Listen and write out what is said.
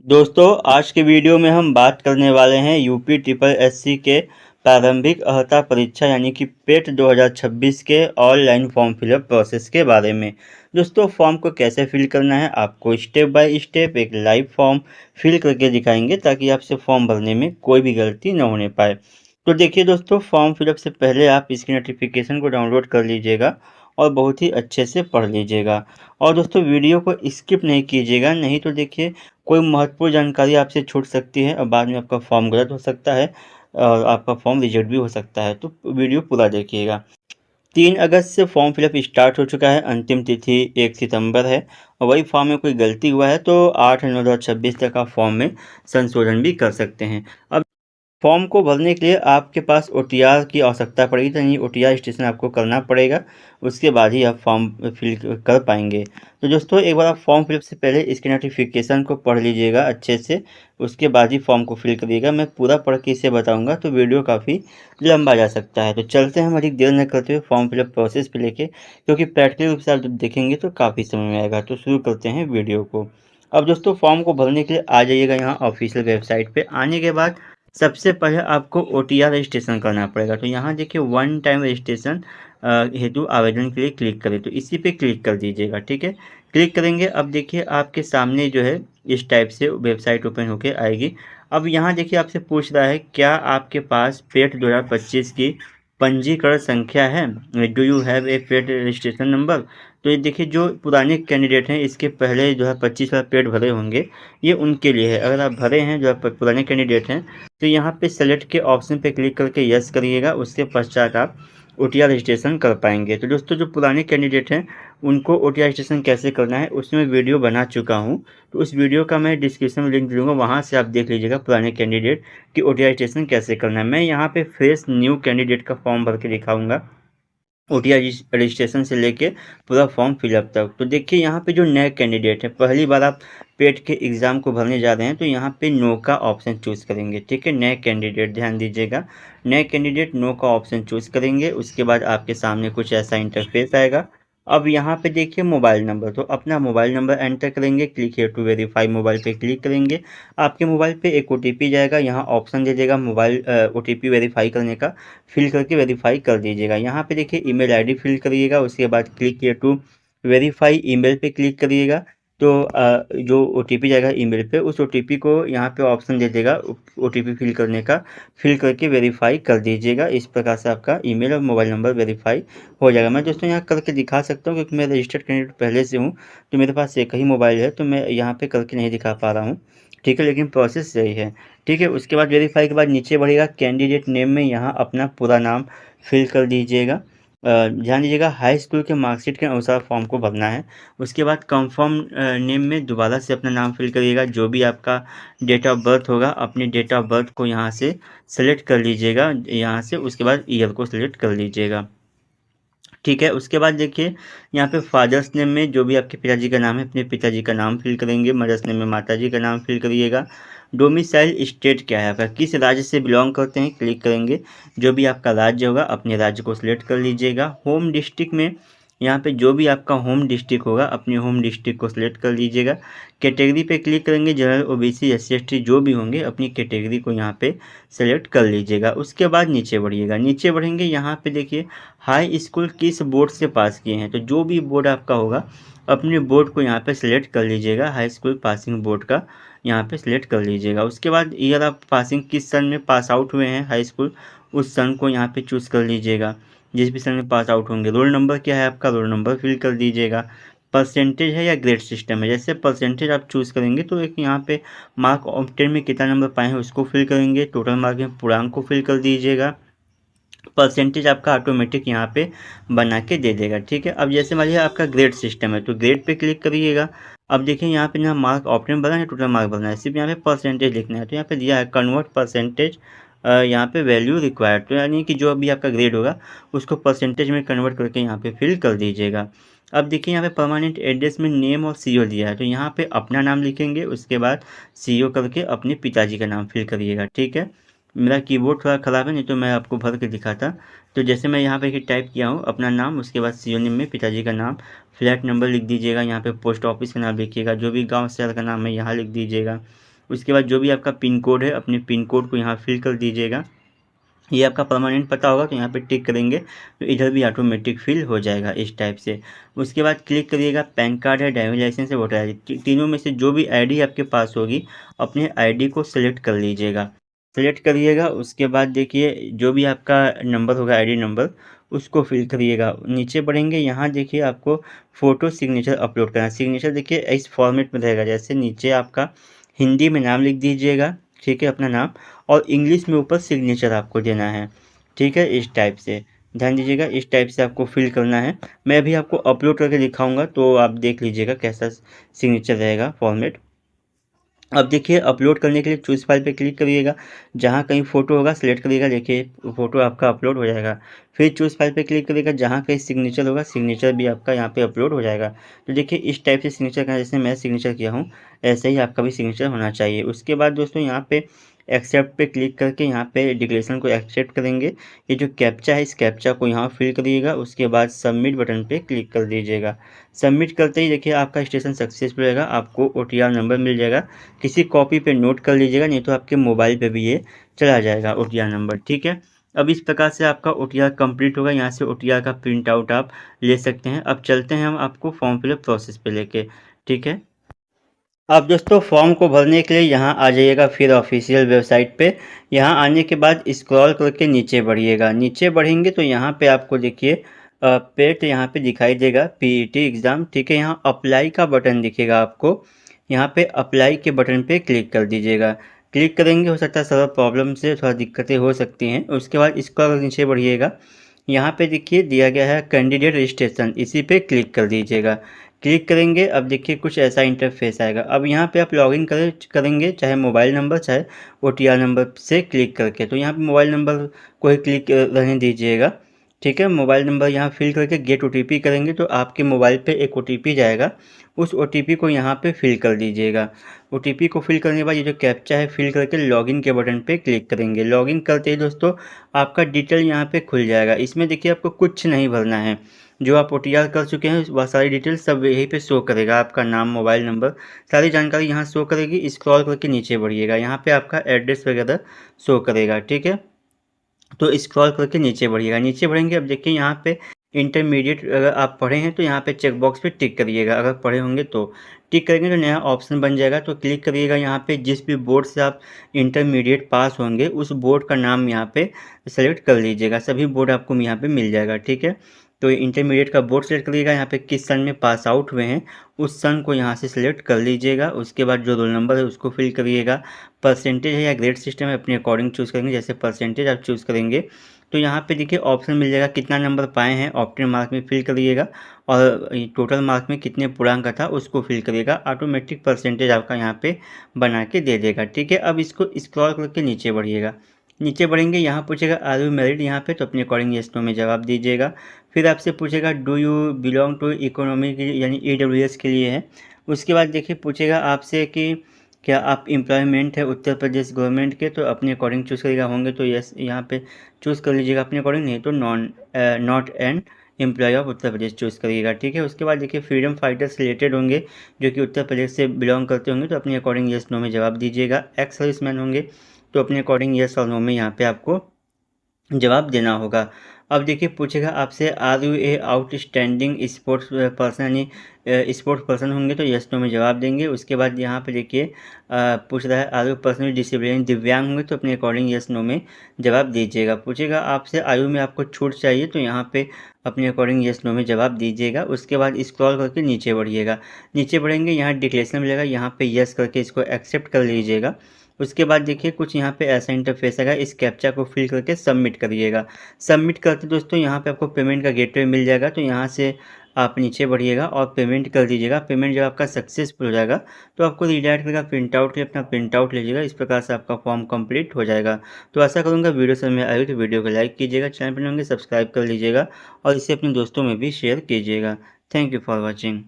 दोस्तों आज के वीडियो में हम बात करने वाले हैं यूपी ट्रिपल एससी के प्रारंभिक अर्हता परीक्षा यानी कि पेट 2026 के ऑनलाइन फॉर्म फिलअप प्रोसेस के बारे में। दोस्तों फॉर्म को कैसे फिल करना है आपको स्टेप बाय स्टेप एक लाइव फॉर्म फिल करके दिखाएंगे ताकि आपसे फॉर्म भरने में कोई भी गलती न होने पाए। तो देखिए दोस्तों फॉर्म फिलअप से पहले आप इसकी नोटिफिकेशन को डाउनलोड कर लीजिएगा और बहुत ही अच्छे से पढ़ लीजिएगा। और दोस्तों वीडियो को स्किप नहीं कीजिएगा, नहीं तो देखिए कोई महत्वपूर्ण जानकारी आपसे छूट सकती है और बाद में आपका फॉर्म गलत हो सकता है और आपका फॉर्म रिजेक्ट भी हो सकता है। तो वीडियो पूरा देखिएगा। 3 अगस्त से फॉर्म फिलअप स्टार्ट हो चुका है, अंतिम तिथि 1 सितंबर है और वही फॉर्म में कोई गलती हुआ है तो 8/9/2026 तक आप फॉर्म में संशोधन भी कर सकते हैं। अब फॉर्म को भरने के लिए आपके पास ओटीआर की आवश्यकता पड़ेगी, तो यानी ओटीआर स्टेशन आपको करना पड़ेगा, उसके बाद ही आप फॉर्म फिल कर पाएंगे। तो दोस्तों एक बार आप फॉर्म फिलअप से पहले इसके नोटिफिकेशन को पढ़ लीजिएगा अच्छे से, उसके बाद ही फॉर्म को फिल करिएगा। मैं पूरा पढ़ के इसे बताऊंगा तो वीडियो काफ़ी लंबा जा सकता है। तो चलते हैं हम अधिक देर न करते हुए फॉर्म फिलअप प्रोसेस पे लेके, क्योंकि प्रैक्टिकल रूप से आप जब देखेंगे तो काफ़ी समय में आएगा। तो शुरू करते हैं वीडियो को। अब दोस्तों फॉर्म को भरने के लिए आ जाइएगा यहाँ ऑफिशियल वेबसाइट पे। आने के बाद सबसे पहले आपको ओटीआर रजिस्ट्रेशन करना पड़ेगा। तो यहाँ देखिए वन टाइम रजिस्ट्रेशन हेतु आवेदन के लिए क्लिक करें, तो इसी पे क्लिक कर दीजिएगा। ठीक है, क्लिक करेंगे अब देखिए आपके सामने जो है इस टाइप से वेबसाइट ओपन होके आएगी। अब यहाँ देखिए आपसे पूछ रहा है क्या आपके पास पेट 2025 की पंजीकरण संख्या है, do you have a pet registration number. तो ये देखिए जो पुराने कैंडिडेट हैं इसके पहले जो है 25 वाला पेट भरे होंगे, ये उनके लिए है। अगर आप भरे हैं जो है पुराने कैंडिडेट हैं तो यहाँ पे सेलेक्ट के ऑप्शन पे क्लिक करके यस करिएगा, उसके पश्चात आप ओटीआर रजिस्ट्रेशन कर पाएंगे। तो दोस्तों जो पुराने कैंडिडेट हैं उनको ओटीआर रजिस्ट्रेशन कैसे करना है उसमें वीडियो बना चुका हूँ, तो उस वीडियो का मैं डिस्क्रिप्शन में लिंक दूंगा, वहाँ से आप देख लीजिएगा पुराने कैंडिडेट की ओटीआर रजिस्ट्रेशन कैसे करना है। मैं यहाँ पे फ्रेश न्यू कैंडिडेट का फॉर्म भर के दिखाऊंगा, ओटीआर रजिस्ट्रेशन से लेके पूरा फॉर्म फिलअप तक। तो देखिए यहाँ पे जो नए कैंडिडेट है, पहली बार आप पेट के एग्ज़ाम को भरने जा रहे हैं तो यहाँ पे नो का ऑप्शन चूज़ करेंगे। ठीक है, नए कैंडिडेट ध्यान दीजिएगा, नए कैंडिडेट नो का ऑप्शन चूज़ करेंगे। उसके बाद आपके सामने कुछ ऐसा इंटरफेस आएगा। अब यहाँ पे देखिए मोबाइल नंबर, तो अपना मोबाइल नंबर एंटर करेंगे, click here to verify mobile पे क्लिक करेंगे। आपके मोबाइल पे एक ओटीपी जाएगा, यहाँ ऑप्शन दे देगा मोबाइल ओटीपी वेरीफाई करने का, फिल करके वेरीफाई कर दीजिएगा। यहाँ पे देखिए ईमेल आईडी फिल करिएगा, उसके बाद click here to verify email पे क्लिक करिएगा। तो जो ओटीपी जाएगा ईमेल पे, उस ओटीपी को यहाँ पे ऑप्शन दे देगा ओटीपी फिल करने का, फिल करके वेरीफाई कर दीजिएगा। इस प्रकार से आपका ईमेल और मोबाइल नंबर वेरीफाई हो जाएगा। मैं दोस्तों यहाँ करके दिखा सकता हूँ क्योंकि मैं रजिस्टर्ड कैंडिडेट पहले से हूँ, तो मेरे पास एक ही मोबाइल है, तो मैं यहाँ पे करके नहीं दिखा पा रहा हूँ। ठीक है, लेकिन प्रोसेस यही है। ठीक है, उसके बाद वेरीफाई के बाद नीचे बढ़ेगा कैंडिडेट नेम में यहाँ अपना पूरा नाम फिल कर दीजिएगा। ध्यान दीजिएगा हाई स्कूल के मार्कशीट के अनुसार फॉर्म को भरना है। उसके बाद कंफर्म नेम में दोबारा से अपना नाम फिल करिएगा, जो भी आपका डेट ऑफ बर्थ होगा अपने डेट ऑफ बर्थ को यहाँ से सेलेक्ट कर लीजिएगा, यहाँ से उसके बाद ईयर को सेलेक्ट कर लीजिएगा। ठीक है, उसके बाद देखिए यहाँ पे फादर्स नेम में जो भी आपके पिताजी का नाम है अपने पिताजी का नाम फिल करेंगे, मदर्स नेम में माताजी का नाम फिल करिएगा। डोमिसाइल स्टेट क्या है आपका, किस राज्य से बिलोंग करते हैं, क्लिक करेंगे। जो भी आपका राज्य होगा अपने राज्य को सिलेक्ट कर लीजिएगा। होम डिस्ट्रिक्ट में यहाँ पे जो भी आपका होम डिस्ट्रिक्ट होगा अपने होम डिस्ट्रिक्ट को सिलेक्ट कर लीजिएगा। कैटेगरी पे क्लिक करेंगे, जनरल ओबीसी एससी एसटी जो भी होंगे अपनी कैटेगरी को यहाँ पे सेलेक्ट कर लीजिएगा। उसके बाद नीचे बढ़िएगा, नीचे बढ़ेंगे यहाँ पे देखिए हाई स्कूल किस बोर्ड से पास किए हैं, तो जो भी बोर्ड आपका होगा अपने बोर्ड को यहाँ पे सिलेक्ट कर लीजिएगा, हाई स्कूल पासिंग बोर्ड का यहाँ पे सिलेक्ट कर लीजिएगा। उसके बाद ईयर आप पासिंग किस सन में पास आउट हुए हैं हाई स्कूल, उस सन को यहाँ पे चूज़ कर लीजिएगा, जिस भी सन में पास आउट होंगे। रोल नंबर क्या है आपका, रोल नंबर फिल कर दीजिएगा। परसेंटेज है या ग्रेड सिस्टम है, जैसे परसेंटेज आप चूज़ करेंगे तो एक यहाँ पे मार्क ऑफ 10 में कितना नंबर पाए हैं उसको फिल करेंगे, टोटल मार्क में पूर्णांक को फिल कर दीजिएगा। परसेंटेज आपका ऑटोमेटिक यहाँ पे बना के दे देगा। ठीक है, अब जैसे मान लीजिए आपका ग्रेड सिस्टम है तो ग्रेड पे क्लिक करिएगा। अब देखिए यहाँ पे ना मार्क ऑप्शन भरना है, टोटल मार्क भरना है, सिर्फ यहाँ पे परसेंटेज लिखना है। तो यहाँ पे दिया है कन्वर्ट परसेंटेज, यहाँ पे वैल्यू रिक्वायर्ड, तो यानी कि जो अभी आपका ग्रेड होगा उसको परसेंटेज में कन्वर्ट करके यहाँ पे फिल कर दीजिएगा। अब देखिए यहाँ पे परमानेंट एड्रेस में नेम और सीओ दिया है, तो यहाँ पे अपना नाम लिखेंगे, उसके बाद सीओ करके अपने पिताजी का नाम फिल करिएगा। ठीक है, मेरा कीबोर्ड थोड़ा ख़राब है, नहीं तो मैं आपको भर के दिखाता। तो जैसे मैं यहाँ पे टाइप किया हूँ अपना नाम, उसके बाद सीओनिम में पिताजी का नाम, फ्लैट नंबर लिख दीजिएगा, यहाँ पे पोस्ट ऑफिस का नाम लिखिएगा, जो भी गांव शहर का नाम है यहाँ लिख दीजिएगा। उसके बाद जो भी आपका पिन कोड है अपने पिन कोड को यहाँ फिल कर दीजिएगा। ये आपका परमानेंट पता होगा तो यहाँ पे टिक करेंगे तो इधर भी ऑटोमेटिक फिल हो जाएगा इस टाइप से। उसके बाद क्लिक करिएगा, पैन कार्ड है, ड्राइविंग लाइसेंस है, वोटर आईडी, तीनों में से जो भी आईडी आपके पास होगी अपने आईडी को सिलेक्ट कर लीजिएगा। सेलेक्ट करिएगा, उसके बाद देखिए जो भी आपका नंबर होगा आईडी नंबर उसको फिल करिएगा। नीचे बढ़ेंगे, यहाँ देखिए आपको फ़ोटो सिग्नेचर अपलोड करना है। सिग्नेचर देखिए इस फॉर्मेट में रहेगा, जैसे नीचे आपका हिंदी में नाम लिख दीजिएगा, ठीक है, अपना नाम, और इंग्लिश में ऊपर सिग्नेचर आपको देना है, ठीक है, इस टाइप से ध्यान दीजिएगा। इस टाइप से आपको फिल करना है। मैं भी आपको अपलोड करके दिखाऊंगा तो आप देख लीजिएगा कैसा सिग्नेचर रहेगा फॉर्मेट। अब देखिए अपलोड करने के लिए चूज़ फाइल पे क्लिक करिएगा, जहाँ कहीं फ़ोटो होगा सिलेक्ट करिएगा, देखिए फ़ोटो आपका अपलोड हो जाएगा। फिर चूज़ फाइल पे क्लिक करिएगा, जहाँ कहीं सिग्नेचर होगा सिग्नेचर भी आपका यहाँ पे अपलोड हो जाएगा। तो देखिए इस टाइप से सिग्नेचर का, जैसे मैं सिग्नेचर किया हूँ ऐसे ही आपका भी सिग्नेचर होना चाहिए। उसके बाद दोस्तों यहाँ पे एक्सेप्ट पे क्लिक करके यहाँ पे डिक्लेरेशन को एक्सेप्ट करेंगे। ये जो कैप्चा है इस कैप्चा को यहाँ फिल करिएगा, उसके बाद सबमिट बटन पे क्लिक कर दीजिएगा। सबमिट करते ही देखिए आपका रजिस्ट्रेशन सक्सेसफुल रहेगा, आपको OTR नंबर मिल जाएगा। किसी कॉपी पे नोट कर लीजिएगा, नहीं तो आपके मोबाइल पे भी ये चला जाएगा OTR नंबर, ठीक है। अब इस प्रकार से आपका OTR कंप्लीट होगा। यहाँ से OTR का प्रिंट आउट आप ले सकते हैं। अब चलते हैं हम आपको फॉर्म फिलअप प्रोसेस पे लेके, ठीक है। अब दोस्तों फॉर्म को भरने के लिए यहाँ आ जाइएगा फिर ऑफिशियल वेबसाइट पे। यहाँ आने के बाद स्क्रॉल करके नीचे बढ़िएगा। नीचे बढ़ेंगे तो यहाँ पे आपको देखिए पेट यहाँ पे दिखाई देगा PET एग्ज़ाम, ठीक है। यहाँ अप्लाई का बटन दिखेगा आपको, यहाँ पे अप्लाई के बटन पे क्लिक कर दीजिएगा। क्लिक करेंगे, हो सकता है सर्वर प्रॉब्लम से थोड़ा दिक्कतें हो सकती हैं। उसके बाद स्क्रॉल नीचे बढ़िएगा, यहाँ पे देखिए दिया गया है कैंडिडेट रजिस्ट्रेशन, इसी पे क्लिक कर दीजिएगा। क्लिक करेंगे, अब देखिए कुछ ऐसा इंटरफेस आएगा। अब यहाँ पे आप लॉगिन करेंगे चाहे मोबाइल नंबर चाहे OTR नंबर से क्लिक करके। तो यहाँ पे मोबाइल नंबर को ही क्लिक रहने दीजिएगा, ठीक है। मोबाइल नंबर यहाँ फिल करके गेट OTP करेंगे तो आपके मोबाइल पे एक OTP जाएगा, उस OTP को यहाँ पे फिल कर दीजिएगा। OTP को फिल करने के बाद ये जो कैप्चा है फिल करके लॉगिन के बटन पे क्लिक करेंगे। लॉगिन करते ही दोस्तों आपका डिटेल यहाँ पे खुल जाएगा। इसमें देखिए आपको कुछ नहीं भरना है, जो आप OTR कर चुके हैं वह सारी डिटेल सब यहीं पे शो करेगा। आपका नाम, मोबाइल नंबर, सारी जानकारी यहाँ शो करेगी। स्क्रॉल करके नीचे बढ़िएगा, यहाँ पे आपका एड्रेस वगैरह शो करेगा, ठीक है। तो स्क्रॉल करके नीचे बढ़िएगा। नीचे बढ़ेंगे, अब देखिए यहाँ पे इंटरमीडिएट अगर आप पढ़े हैं तो यहाँ पे चेक बॉक्स पे टिक करिएगा, अगर पढ़े होंगे तो टिक करेंगे तो नया ऑप्शन बन जाएगा। तो क्लिक करिएगा, यहाँ पे जिस भी बोर्ड से आप इंटरमीडिएट पास होंगे उस बोर्ड का नाम यहाँ पे सेलेक्ट कर लीजिएगा। सभी बोर्ड आपको यहाँ पे मिल जाएगा, ठीक है। तो इंटरमीडिएट का बोर्ड सेलेक्ट करिएगा, यहाँ पे किस सन में पास आउट हुए हैं उस सन को यहाँ से सिलेक्ट कर लीजिएगा। उसके बाद जो रोल नंबर है उसको फिल करिएगा। परसेंटेज है या ग्रेड सिस्टम है अपने अकॉर्डिंग चूज़ करेंगे, जैसे परसेंटेज आप चूज़ करेंगे तो यहाँ पे देखिए ऑप्शन मिल जाएगा कितना नंबर पाए हैं, ऑप्टेन मार्क में फिल करिएगा, और टोटल मार्क में कितने पूर्णांक था उसको फिल करिएगा। ऑटोमेटिक परसेंटेज आपका यहाँ पे बना के दे देगा, ठीक है। अब इसको स्क्रॉल करके नीचे बढ़िएगा। नीचे बढ़ेंगे, यहाँ पूछेगा आर यू मैरिड, यहाँ पे तो अपने अकॉर्डिंग येस नो में जवाब दीजिएगा। फिर आपसे पूछेगा do you belong to economy के लिए, यानी EWS के लिए है। उसके बाद देखिए पूछेगा आपसे कि क्या आप एम्प्लॉयमेंट है उत्तर प्रदेश गवर्नमेंट के, तो अपने अकॉर्डिंग चूज़ करिएगा, होंगे तो यस यहाँ पे चूज़ कर लीजिएगा अपने अकॉर्डिंग, नहीं तो not an employ of Uttar Pradesh choose करिएगा, ठीक है। उसके बाद देखिए फ्रीडम फाइटर से रिलेटेड होंगे जो कि उत्तर प्रदेश से बिलोंग करते होंगे तो अपने अकॉर्डिंग यस नो में जवाब दीजिएगा। एक्स सर्विसमैन होंगे तो अपने अकॉर्डिंग यस और नो में यहाँ पे आपको जवाब देना होगा। अब देखिए पूछेगा आपसे are you a outstanding sports person, यानी स्पोर्ट्स पर्सन होंगे तो यस नो में जवाब देंगे। उसके बाद यहाँ पे देखिए पूछ रहा है आर यू पर्सनली डिसेबल, यानी दिव्यांग होंगे तो अपने अकॉर्डिंग यस नो में जवाब दीजिएगा। पूछेगा आपसे आयु में आपको छूट चाहिए तो यहाँ पे अपने अकॉर्डिंग यस नो में जवाब दीजिएगा। उसके बाद स्क्रॉल करके नीचे बढ़िएगा। नीचे बढ़ेंगे, यहाँ डिक्लेरेशन मिलेगा, यहाँ पे यस करके इसको एक्सेप्ट कर लीजिएगा। उसके बाद देखिए कुछ यहाँ पे ऐसा इंटरफेस आएगा, इस कैप्चा को फिल करके सबमिट करिएगा। सबमिट करते दोस्तों यहाँ पे आपको पेमेंट का गेटवे मिल जाएगा, तो यहाँ से आप नीचे बढ़िएगा और पेमेंट कर दीजिएगा। पेमेंट जब आपका सक्सेसफुल हो जाएगा तो आपको रिडायरेक्ट करेगा प्रिंट आउट के, अपना प्रिंट आउट लीजिएगा। इस प्रकार से आपका फॉर्म कंप्लीट हो जाएगा। तो आशा करूँगा वीडियो समझ में आई तो वीडियो को लाइक कीजिएगा, चैनल पर नए होंगे सब्सक्राइब कर लीजिएगा और इसे अपने दोस्तों में भी शेयर कीजिएगा। Thank you for watching.